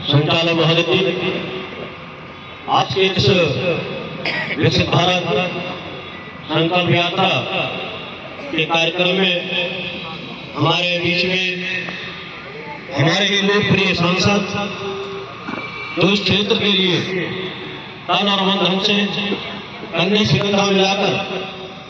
संचालक महोदय, आज के इस विकसित भारत संकल्प यात्रा के कार्यक्रम में हमारे बीच में हमारे ही लोकप्रिय सांसद जो इस क्षेत्र के लिए तन और मन ढंग से कंधे से कंधा मिलाकर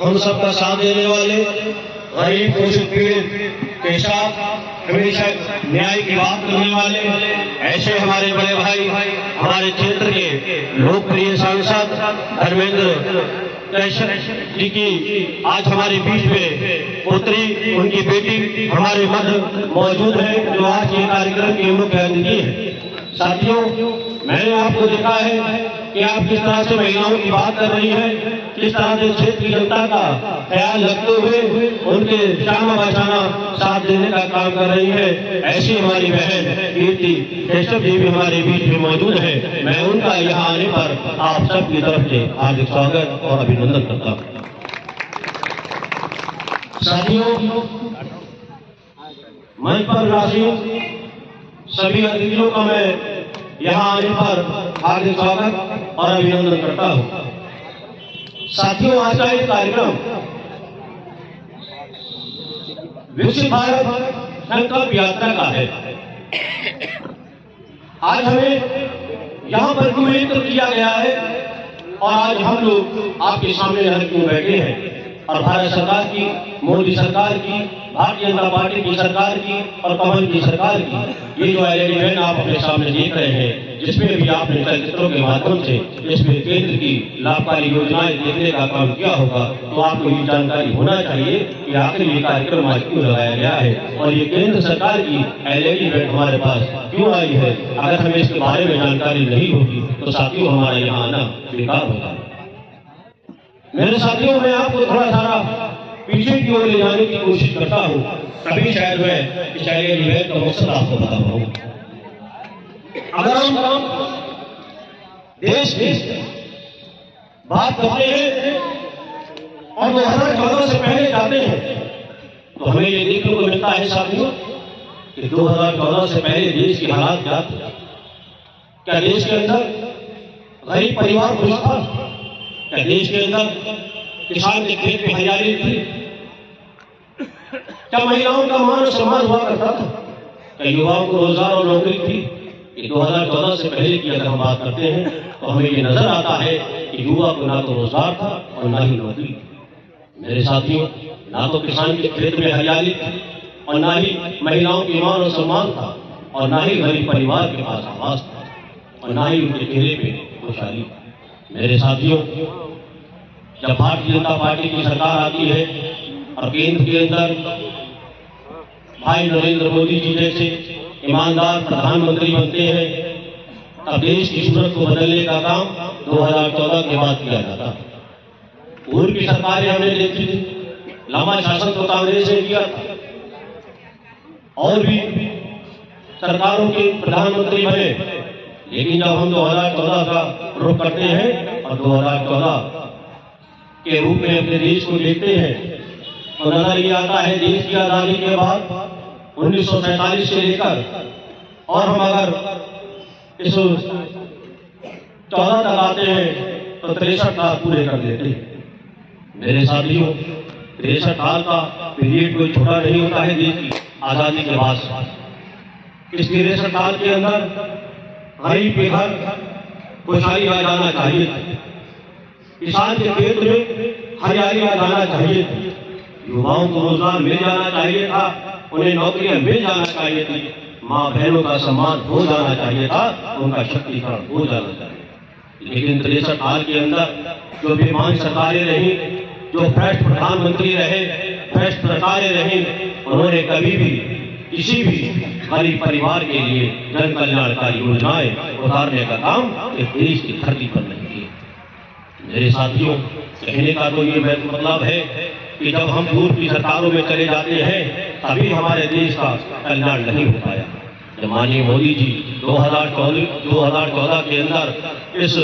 हम सबका साथ देने वाले, गरीब शोषित पीड़ित के साथ हमेशा न्याय की बात करने वाले ऐसे हमारे बड़े भाई, हमारे क्षेत्र के लोकप्रिय सांसद धर्मेंद्र जी की आज हमारे बीच में पुत्री, उनकी बेटी हमारे मध्य मौजूद है, जो आज के कार्यक्रम के मुख्य अतिथि है। साथियों, मैंने आपको देखा है कि आप किस तरह से महिलाओं की बात कर रही हैं, किस तरह से क्षेत्र की जनता का ख्याल रखते हुए उनके शाना बचाना साथ देने का काम कर रही है। ऐसी हमारी बहन कीर्ति केशव जी भी हमारे बीच में मौजूद है। मैं उनका यहाँ आने पर आप सबकी तरफ से हार्दिक स्वागत और अभिनंदन करता हूँ। साथियों, मंच पर राशि सभी अतिथियों का मैं यहाँ आने पर हार्दिक स्वागत और अभिनंदन करता हूँ। साथियों, आज का ये कार्यक्रम विकसित भारत संकल्प यात्रा का है। आज हमें यहाँ पर क्यों एकत्र किया गया है और आज हम लोग आपके सामने यहाँ क्यों बैठे हैं और भारत सरकार की, मोदी सरकार की, भारतीय जनता पार्टी की सरकार की और कमल की सरकार की ये जो एलईडी वैन आप अपने सामने देख रहे हैं, जिसमें भी आपने चलचित्रों के माध्यम से इसमें केंद्र की लाभकारी योजनाएं देखने का काम किया होगा, तो आपको ये जानकारी होना चाहिए कि आखिर ये कार्यक्रम आज क्यों लगाया गया है और ये केंद्र सरकार की एलईडी वैन हमारे पास क्यों आई है। अगर हमें इसके बारे में जानकारी नहीं होगी तो साथियों हमारा यहाँ आना बेकार होगा। मेरे साथियों, मैं आपको थोड़ा सारा पीछे की ओर ले जाने की कोशिश करता हूँ, तभी शायद मैं इस एलईडी वैन का मकसद आपको बता पाऊँ। अगर हम देश की बात करते हैं और 2014 से पहले जाते हैं तो हमें ये देखने को मिलता है साथियों कि 2014 से पहले देश की हालात क्या थी। क्या देश के अंदर गरीब परिवार खुश था? क्या देश के अंदर किसान के खेत में हरियाली थी? क्या महिलाओं का मान और सम्मान हुआ करता था? क्या युवाओं को रोजगार और नौकरी थी? 2014 से पहले की अगर हम बात करते हैं तो हमें ये नजर आता है कि युवा को ना तो रोजगार था और ना ही नौकरी। मेरे साथियों, ना तो किसान के खेत में हरियाली थी और ना ही महिलाओं की मान और सम्मान था और ना ही गरीब परिवार के पास आवास था और ना ही उनके चेहरे पे खुशहाली। मेरे साथियों, जब भारतीय जनता पार्टी की सरकार आती है और केंद्र के अंदर भाई नरेंद्र मोदी जी जैसे ईमानदार प्रधानमंत्री बनते हैं, तब देश की सूरत को बदलने का काम 2014 के बाद किया जाता। पूर्व की सरकारें हमने देखी थी, लंबा शासन तो कांग्रेस ने किया था और भी सरकारों के प्रधानमंत्री बने, लेकिन जब हम 2014 का रुख करते हैं और 2014 के रूप में अपने देश को देखते हैं तो नजर ये आता है देश की आजादी के बाद 1947 से लेकर और हम अगर इस 14 तक आते हैं तो 63 साल पूरे कर देते हैं। मेरे साथियों, 63 साल का पीरियड कोई छोटा नहीं होता है देश की आजादी के बाद। इस 63 साल के अंदर गरीब के घर खुशहाली आ जाना चाहिए थी, किसान के खेत में हरियाली आ जाना चाहिए थी, युवाओं को रोजगार मिल जाना चाहिए था, उन्हें नौकरियां मिल जाना चाहिए थी, माँ बहनों का सम्मान हो जाना चाहिए था, उनका शक्तिकरण हो जाना चाहिए। लेकिन 63 साल के अंदर जो बेईमान सरकारें रही, जो भ्रष्ट प्रधानमंत्री रहे, भ्रष्ट सरकारें रही, उन्होंने कभी भी किसी भी गरीब परिवार के लिए जन कल्याणकारी योजनाएं उतारने का काम इस देश की धरती पर नहीं किया। मेरे साथियों, कहने का तो ये मतलब है कि जब हम दूर की सरकारों में चले जाते हैं तभी हमारे देश का कल्याण नहीं हो पाया। जब माननीय मोदी जी 2014 के अंदर इस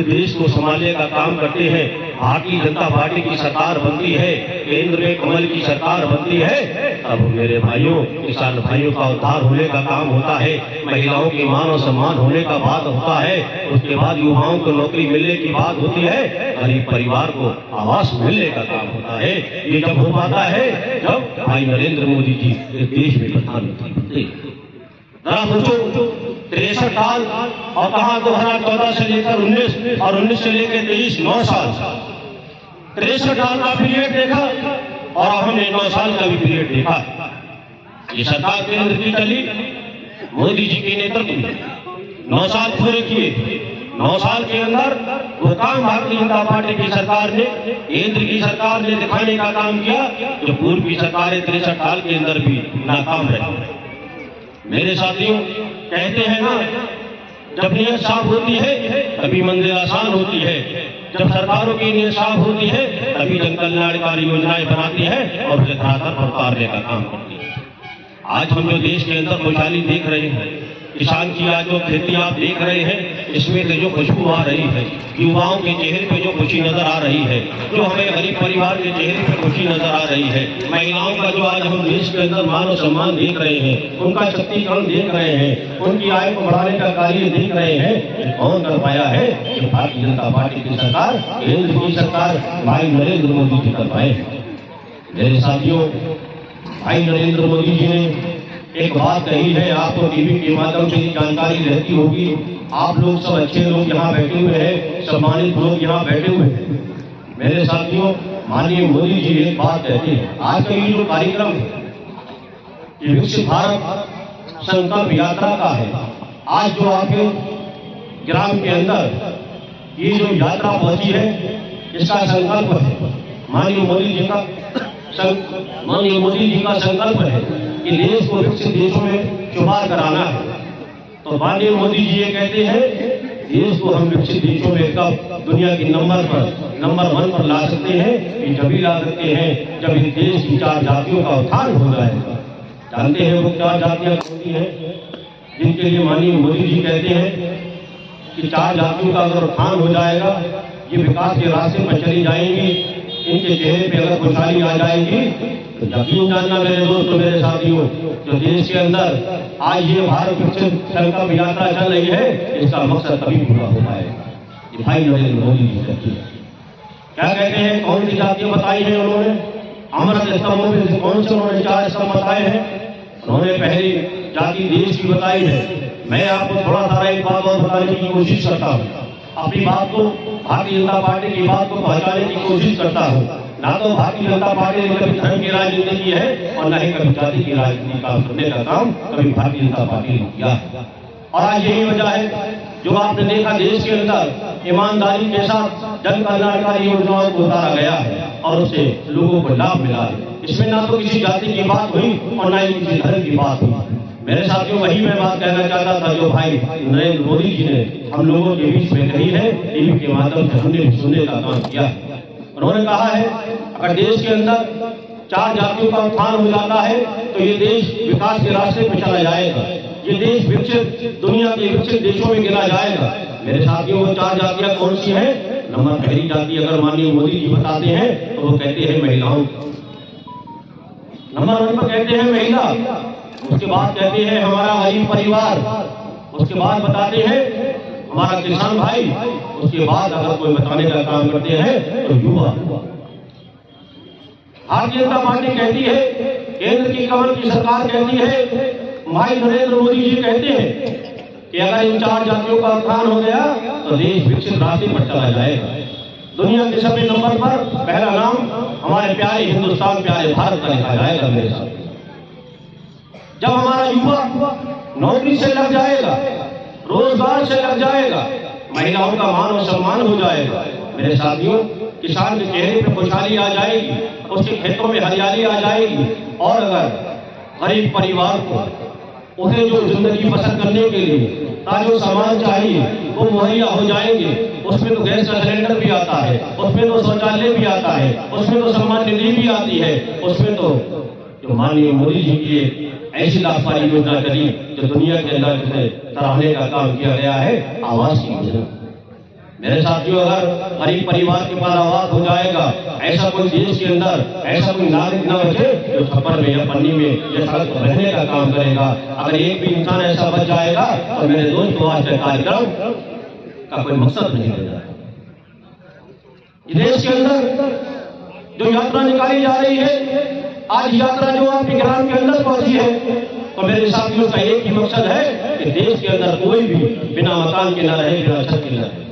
देश को संभालने का काम करते हैं, भारतीय जनता पार्टी की सरकार बनती है, केंद्र में कमल की सरकार बनती है, तब मेरे भाइयों, किसान भाइयों का उद्धार होने का काम होता है, महिलाओं की मान और सम्मान होने का बात होता है, उसके बाद युवाओं को नौकरी मिलने की बात होती है, गरीब परिवार को आवास मिलने का काम होता है। ये जब हो पाता है जब भाई नरेंद्र मोदी जी इस देश में प्रधानमंत्री बनते हैं। जरा सोचो, 63 साल और कहा 2014 से लेकर 19 और 19 से लेकर 23, 9 साल, 63 साल का पीरियड देखा और हमने 9 साल का भी पीरियड देखा। ये सरकार केंद्र की चली मोदी जी के नेतृत्व में 9 साल पूरे किए। 9 साल के अंदर वो काम भारतीय जनता पार्टी की सरकार ने, केंद्र की सरकार ने दिखाने का काम किया जो पूर्व की सरकारें 63 साल के अंदर भी नाकाम रही। मेरे साथियों, कहते हैं ना, जब नीयत साफ होती है तभी मंजिल आसान होती है। जब सरकारों की नीयत साफ होती है तभी जन कल्याणकारी योजनाएं बनाती है और उसे धरातल पर उतारने का काम करती है। आज हम जो देश के अंदर खुशहाली देख रहे हैं, किसान की आज जो खेती आप देख रहे हैं, इसमें से जो खुशबू आ रही है, युवाओं के चेहरे पे जो खुशी नजर आ रही है, जो हमें गरीब परिवार के चेहरे पे खुशी नजर आ रही है, महिलाओं का जो आज हम देश के अंदर मान और सम्मान देख रहे हैं, उनका शक्तिकरण देख रहे हैं, उनकी आय को बढ़ाने का कार्य देख रहे हैं, कौन कर पाया है? कि भारतीय जनता पार्टी की सरकार, केंद्र की सरकार, भाई नरेंद्र मोदी जी कर पाए हैं। मेरे साथियों, भाई नरेंद्र मोदी जी ने एक बात कही है, आपको टीवी के माध्यम से जानकारी रहती होगी। आप लोग सब अच्छे लोग यहाँ बैठे हुए हैं, सम्मानित लोग यहाँ बैठे हुए हैं। मेरे साथियों, माननीय मोदी जी एक बात कहते हैं, आज का ये जो कार्यक्रम है ये विकसित भारत संकल्प यात्रा का है। आज जो आपके ग्राम के अंदर ये जो यात्रा पहुंची है, इसका संकल्प है माननीय मोदी जी का संकल्प है कि देश को विकसित देशों में शुमार कराना है। तो माननीय मोदी जी ये कहते हैं, देश को हम विकसित देशों में कब दुनिया की नंबर 1 पर ला सकते हैं? कि जब भी ला सकते हैं जब इस देश की 4 जातियों का उत्थान हो जाएगा। जानते हैं वो 4 जातियां होती हैं जिनके लिए माननीय मोदी जी कहते हैं कि 4 जातियों का अगर उत्थान हो जाएगा, ये विकास के रास्ते पर चली जाएंगी, इनके चेहरे पे अगर खुशहाली आ जाएगी, तो यकीन जानना मेरे दोस्तों, मेरे साथियों, जो देश के अंदर आज ये भारत विकसित संकल्प यात्रा चल रही है, इसका मकसद तभी पूरा हो पाएगा। ये भाई नरेंद्र मोदी जी कहते हैं। क्या कहते हैं? कौन सी जातियां बताई हैं उन्होंने? अमृत स्तंभों में से कौन से उन्होंने 4 स्तंभ बताए हैं? उन्होंने पहली जाति देश की बताई है। मैं आपको थोड़ा सा एक बात और बताने की कोशिश करता हूँ। अपनी बात को, भारतीय जनता पार्टी की बात को पहुंचाने की कोशिश करता हूँ। ना तो भारतीय जनता पार्टी ने कभी धर्म की राजनीति की है और न ही कभी जाति की राजनीति का करने का काम कभी भारतीय जनता पार्टी ने किया है। और आज यही वजह है जो आपने देखा, देश के अंदर ईमानदारी के साथ जन कल्याणकारी योजनाओं को उतारा गया है और उससे लोगों को लाभ मिला है। इसमें ना तो किसी जाति की बात हुई और न ही किसी धर्म की बात हुई। मेरे साथियों, वही मैं बात कहना चाहता था जो भाई नरेंद्र मोदी जी ने हम लोगों के बीच में कही है, टीवी के माध्यम से हमने सुनने का काम किया है। उन्होंने कहा है, अगर देश के अंदर 4 जातियों का उत्थान हो जाता है तो ये देश विकास के रास्ते पर चला जाएगा, ये देश विकसित दुनिया के विकसित देशों में गिना जाएगा। मेरे साथियों, वो 4 जातियां कौन सी हैं? नंबर पहली जाति अगर माननीय मोदी जी बताते हैं तो वो कहते हैं महिलाओं। नंबर 1 पर कहते हैं महिला, उसके बाद कहते हैं हमारा गरीब परिवार, उसके बाद बताते हैं हमारा किसान भाई, उसके बाद अगर कोई बताने का काम करते हैं तो युवा। भारतीय जनता पार्टी कहती है, केंद्र की कमल की सरकार कहती है, भाई नरेंद्र मोदी जी कहते हैं कि अगर इन 4 जातियों का उत्थान हो गया तो देश विकसित रास्ते पर चला जाएगा। दुनिया के 6वें नंबर पर पहला नाम हमारे प्यारे हिंदुस्तान, प्यारे भारत का लिखा जाएगा। मेरे साथ जब हमारा युवा नौकरी से लग जाएगा, रोजगार से लग जाएगा, महिलाओं का मान और सम्मान हो जाएगा, मेरे साथियों, किसान के चेहरे पर खुशहाली आ जाएगी, उसके खेतों में हरियाली आ जाएगी। और अगर गरीब परिवार को उन्हें जो जिंदगी बसर करने के लिए जो सामान चाहिए वो मुहैया हो जाएंगे, उसमें तो गैस का सिलेंडर भी आता है, उसमें तो शौचालय भी आता है, उसमें तो सम्मान निधि भी आती है, उसमें तो जो माननीय मोदी जी की एक ऐसी लाभकारी योजना करी जो दुनिया के अंदर जिसे सराहने का काम किया गया है, आवास की योजना। मेरे साथियों, अगर गरीब परिवार के पास आवास हो जाएगा, ऐसा कोई देश के अंदर ऐसा कोई नागरिक न बचे जो छप्पर में या पन्नी में या सड़क पर रहने का काम करेगा। अगर एक भी इंसान ऐसा बच जाएगा तो मेरे दोस्तों, आज का कार्यक्रम का कोई मकसद नहीं रहेगा। देश के अंदर जो यात्रा निकाली जा रही है, आज यात्रा जो आपके ग्राम के अंदर पहुंची है, तो मेरे साथियों का एक ही मकसद है कि देश के अंदर कोई भी बिना मकान के न रहे, बिना छत के न रहे,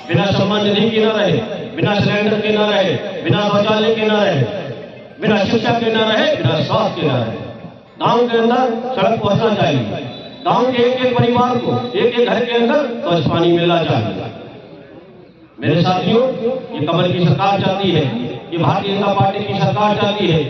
बिना सम्मान निधि के न रहे, बिना सिलेंडर के न रहे, बिना शौचालय के न रहे, बिना शिक्षा के न रहे, बिना स्वास्थ्य के न रहे। गांव के अंदर सड़क पहुंचना चाहिए, गांव के एक एक परिवार को एक एक घर के अंदर स्वच्छ पानी मिलना चाहिए। मेरे साथियों, ये कमल की सरकार चाहती है, ये भारतीय जनता पार्टी की सरकार चाहती है,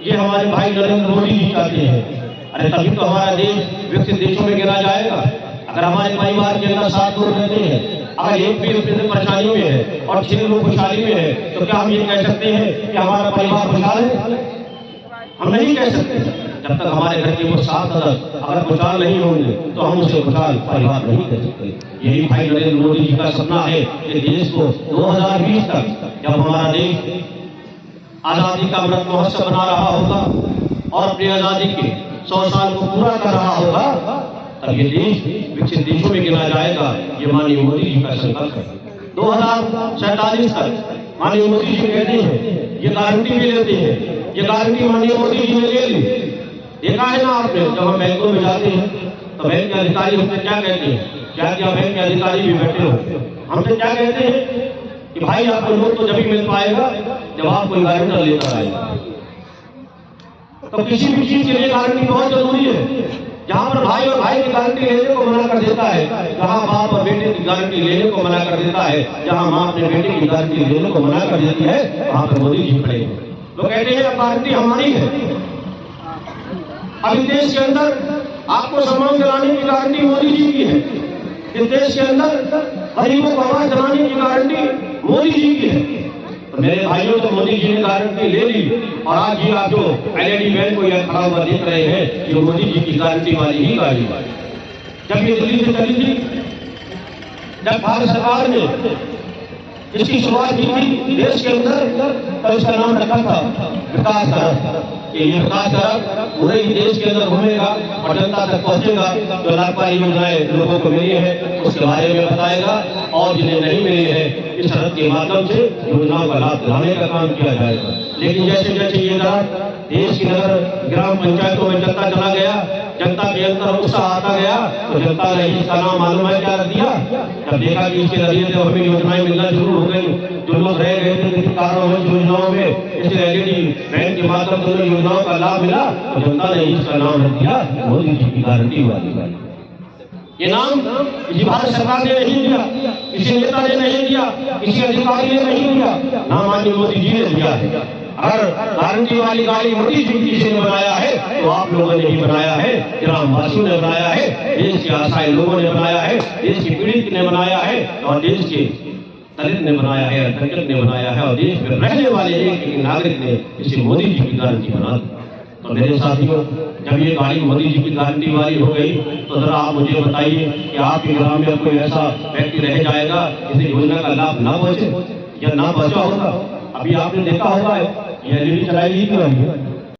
ये हमारे भाई नरेंद्र मोदी जी चाहते हैं। अरे तभी तो हमारा देश विकसित देशों में गिना जाएगा। अगर हमारे परिवार के अंदर 7 लोग रहते हैं, अगर एक भी उसमें परेशानी में है और 6 लोग खुशहाली में है, तो क्या हम ये कह सकते हैं कि हमारा परिवार खुशहाल है? हम नहीं कह सकते। जब तक हमारे घर के वो 7 सदस्य अगर खुशहाल नहीं होंगे तो हम उसे खुशहाल परिवार नहीं कह सकते। यही भाई नरेंद्र मोदी जी का सपना है कि देश को 2020 तक, जब हमारा देश आजादी का अमृत महोत्सव बना रहा होगा और अपनी आजादी के 100 साल को पूरा कर रहा होगा, तब ये देश विकसित देशों में गिना जाएगा। ये माननीय मोदी जी का संकल्प है। 2047 तक माननीय मोदी जी कहते हैं, ये गारंटी भी लेते हैं, ये गारंटी माननीय मोदी जी ने ले ली। देखा है ना आपने, जब हम बैंकों में जाते हैं तो बैंक के अधिकारी हमसे क्या कहते हैं? क्या बैंक के अधिकारी भी बैठे हो, हमसे क्या कहते हैं कि भाई आपको लोन तो जब ही मिल पाएगा जब आप कोई गारंटर लेकर आएगा। तो किसी भी चीज के लिए गारंटी बहुत जरूरी है। जहां पर भाई और भाई की गारंटी लेने को मना कर देता है, जहां बाप और बेटे की गारंटी लेने को मना कर देता है, जहां माँ अपने बेटे की गारंटी लेने को मना कर देती है, वहां पर मोदी जी खड़े हैं। लोग कहते हैं गारंटी हमारी है। अभी देश के अंदर आपको सम्मान दिलाने की गारंटी मोदी जी की है। इस देश के अंदर गरीबों को आवाज दिलाने की गारंटी मोदी जी की है। तो मेरे भाइयों, तो मोदी जी ने गारंटी ले ली और आज ही आप जो एलईडी वैन को यह खड़ा हुआ देख रहे हैं, ये मोदी जी की गारंटी वाली ही गाड़ी है। जब ये दिल्ली से चली थी, जब भारत सरकार ने इसकी शुरुआत की थी देश के अंदर, तो इसका नाम रखा था विकास सड़क। कि ये विकास सड़क पूरे ही देश के अंदर घूमेगा और जनता तक पहुंचेगा। जो लाभकारी योजनाएं लोगों को मिली है उसके बारे में बताएगा और जिन्हें नहीं मिली है इस सड़क के माध्यम से योजनाओं का लाभ दिलाने का काम किया जाएगा। लेकिन जैसे जैसे ये देश की नगर ग्राम पंचायतों में जनता चला गया, जनता के अंदर उत्साह आता गया, तो जनता ने इसका नाम मालूम है क्या रख दिया? जब देखा कि इसके जरिए से हमें योजनाएं मिलना शुरू हो गई, जो लोग रह गए थे किसी कारणवश योजनाओं में, इस एलईडी वैन के माध्यम से योजनाओं का लाभ मिला, तो जनता ने इसका नाम रख दिया मोदी जी की गारंटी वाली। ये नाम किसी भारत सरकार ने नहीं दिया, किसी नेता ने नहीं दिया, किसी अधिकारी ने नहीं दिया, नाम माननीय मोदी जी ने दिया है। अगर गारंटी वाली गाड़ी मोदी जी किसी ने बनाया है तो आप लोगों ने ही बनाया है, ग्रामवासियों ने बनाया है, देश के असहाय लोगों ने बनाया है, देश की पीड़ित ने बनाया है और देश के दलित ने बनाया है, दलित ने बनाया है और देश में रहने वाले एक नागरिक ने इसे मोदी जी की गारंटी बना दी। तो मेरे साथियों, जब ये गाड़ी मोदी जी की गारंटी वाली हो गई तो जरा आप मुझे बताइए कि आपके ग्राम में कोई ऐसा व्यक्ति रह जाएगा जिसे योजना का लाभ ना पहुंचे या ना पहुंचा होगा? अभी आपने देखा होगा ये एलईडी चलाई ही क्यों है?